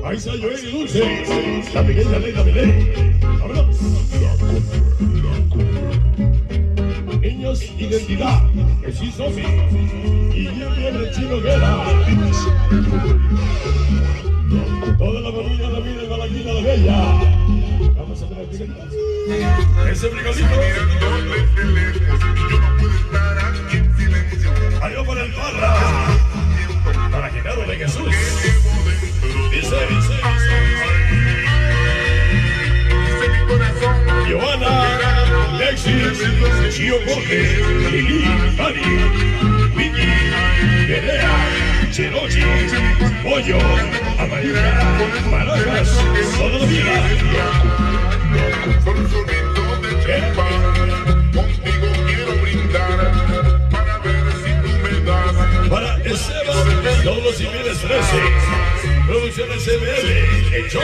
Ahí salió y dulce, la pequeña Leila Belén. ¡Vámonos! Niños, identidad, que sí, Sofi. Y ya viene el chino Guerra. Toda la familia la mira en la laguina de Bella. Vamos a tener figuritas. Ese brigadito. Adiós para el Parra. Para Genaro de Jesús. Dice. Joana, Lexis, Chio Jorge, Lili, Mari, Vicky, Guerrea, Cherochi, Pollo, Amarilla, Marajas, toda la vida. Contigo quiero brindar para ver si tú me das. Para Esteban, todos los civiles 13, Producciones ML,